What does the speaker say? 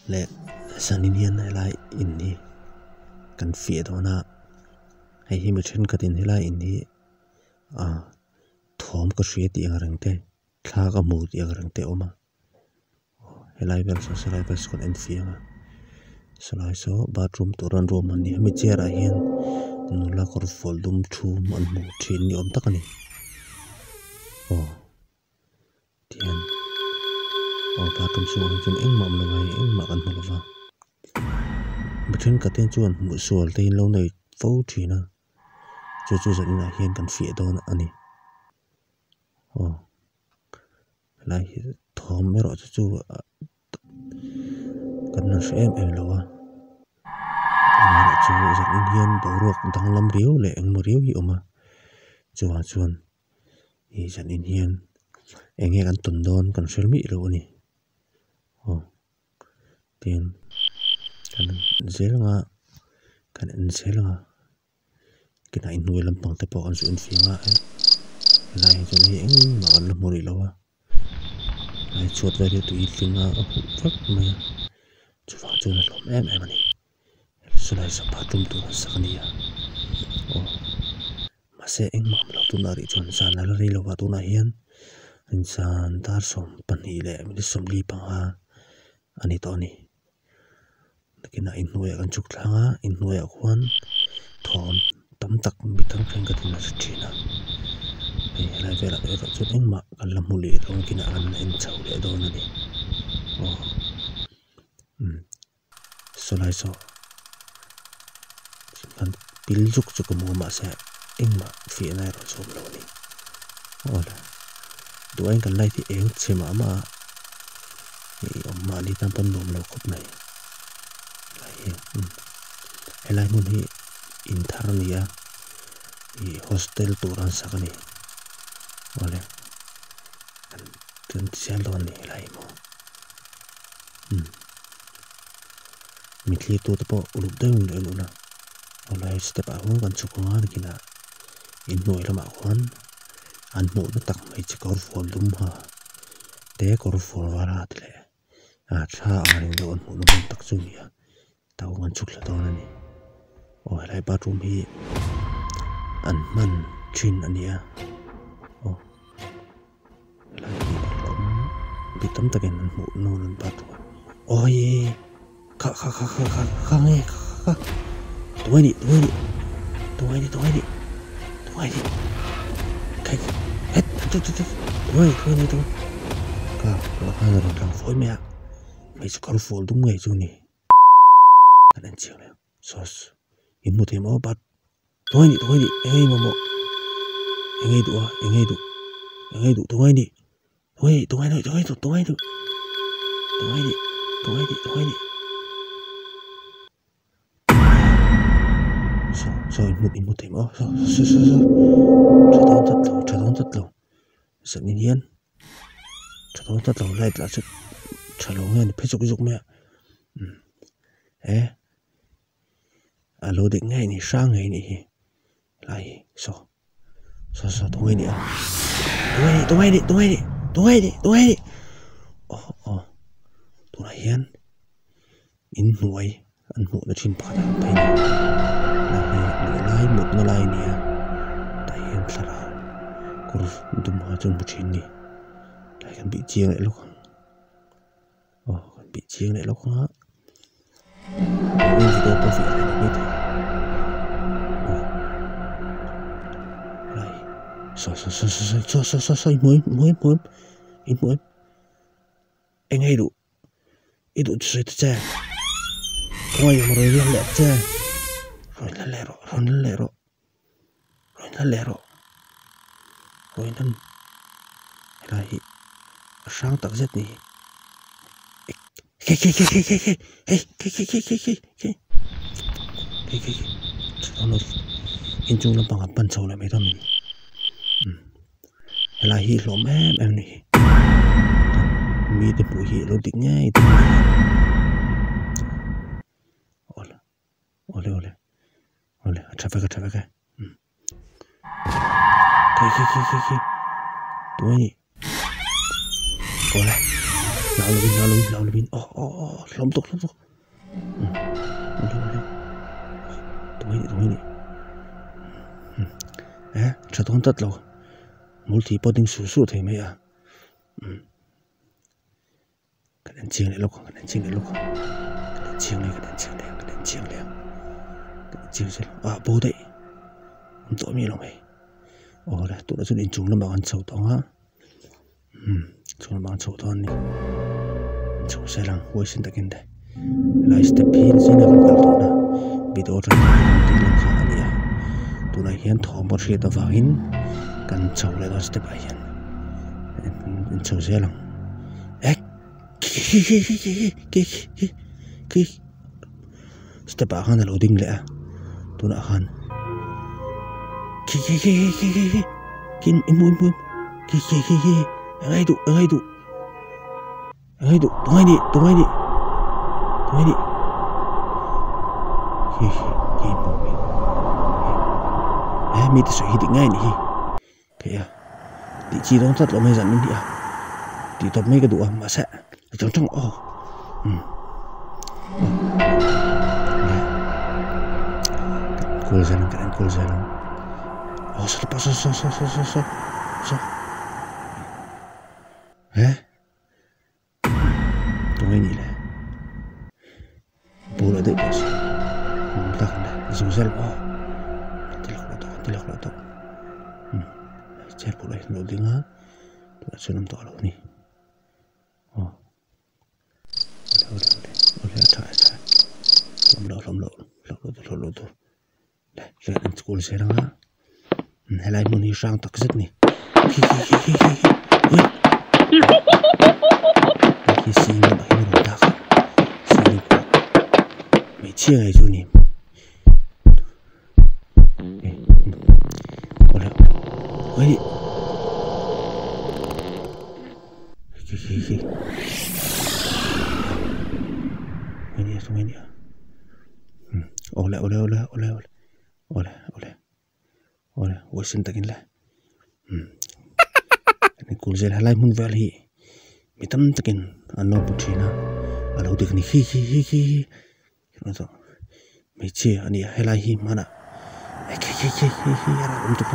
lệ sanin hiền hay lại in đi cần phía đó na hay hi mi trên cái tin hay lại in đi thom cái suy tiếng răng te thà cái mù tiếng răng te oma hay lại bây giờ lại bây giờ còn in phía mà lại số bathroom toran room anh đi mi chair à hiền nó là có volume thu anh mù trên ni om tắc anh tiền bathroom xuống trên anh mầm là ngày anh mặc anh mặc vào bên trên cái tên chuan mũi sồi tên lâu này phâu chỉ na chú dẫn là hiền cần phía đó nữa anh lại thom mấy rồi chú cần nó sẽ em lâu mà chú dẫn hiền bảo ruột đang làm riếu lệ anh mà riếu hiểu mà chú à chuan thì dẫn hiền anh nghe cần tuần đón cần xem mỹ rồi nè tiền kan dễ là cái này nuôi làm bằng tay bỏ xuống phía ngoài lại cho những mà ăn làm mồi lâu lại chuột về để tùy phía ngoài phát mà chú vào chú là lom em này sau này sắp bắt trung tụ là sao này mà sẽ anh mắm lâu tụ nào để chọn sàn là đi lâu vào tụ này hiền anh sàn ta sống bận đi lẹ mình sống đi bằng ha anh ấy to này cái này nuôi ăn chục tháng á nuôi ở khoan thon tắm tắc bị thằng khanh cái thứ này chỉ là thì lại về lại rồi chút anh mặc ăn làm mù lì rồi cái nào ăn anh chầu để đâu nữa đi sau này sau ăn pil chục chục cái mua mà sẽ anh mặc phía này rồi xong lâu đi là tụi anh cần lại thì anh xem mà thì ông mà đi tam phân đồ lâu khóc này hay lại muốn hi internia hi hostel turan sakani oleh kan sel don ni lai mo mitli tu po ulup deu le luna oleh step ahu kan chukonga kina in noi lama kwan an mu na tak mai chikor volume ha te kor for wara tle tha aring do an mu na tak chu ni tao ngan chuk la don ani lại bathroom hi an man chin ania lại bị tắm ta cái mũ nôn bathroom khang nghe tụi đi cái hết tụi đi cả nó hai người đang phối mẹ mấy chú con phối đúng ngày chú nè anh ăn chiều này sauce in một thêm ó bắt thôi đi anh ấy mà anh ấy đủ thôi đi rồi in một thêm ó rồi chờ đón thật lâu sợ nhiên hiền chờ đón thật lâu lại là chờ lâu nghe phải dục mẹ alo định ngày này sang ngày này lại sao tôi đi tôi lại hiền in nuôi ăn hụt nó trên bát thấy lại một nó lại nè tại hiền sao cô đừng mà chân một chín đi lại còn bị chiêng lại lúc còn bị chiêng lại lúc á mình thì tôi phải làm như thế lại sao mỗi anh hay đủ ít đủ chơi chơi ngoài mà rồi lên lẹ chơi rồi lên lẹ rồi nên lại sáng tạo rất này nó in chung là bằng bàn sầu lại mấy thằng mình là hi lộm em này mi để bùi hi lộm định ngay ole chả phải cái thôi đi coi lại lao lebin lom tok tunggu ini chatong tat lo multi potting susu thei mai a kan chiang le lo chiang se bo dei to mi lo mai la tu da chun in chung lam ban chau tong ha chung ban chau ton ni chau se lang hoi sin takin de lai step hin sin kan kal to na video tra ti lang kha ania tu na hian thom bor hriat awangin kan chau le da step a hian in chau se lang ki step a khan loading le a tu na khan ki kin imum ki ngai du tungai ni ki bo mi te so hi ti ngai ni ke ya ti chi dong tat lo mai zan ni a ti top mai ka du a ma sa trong kul jalan so tungai ni le bola de pas tak da zusel tilak la to cer bola no dinga tu sunam to lo ni oleh ta lom lo tu le school se ranga helai mun hi sang tak zet ni ki sin ma hi ro ta sin ko me chiang ai chu ni oleh oi ini oleh wasin takin la ni kulzel halai mun vel hi mitam takin anno puthina alo dik ni hi no to me che ani helai hi mana ara um to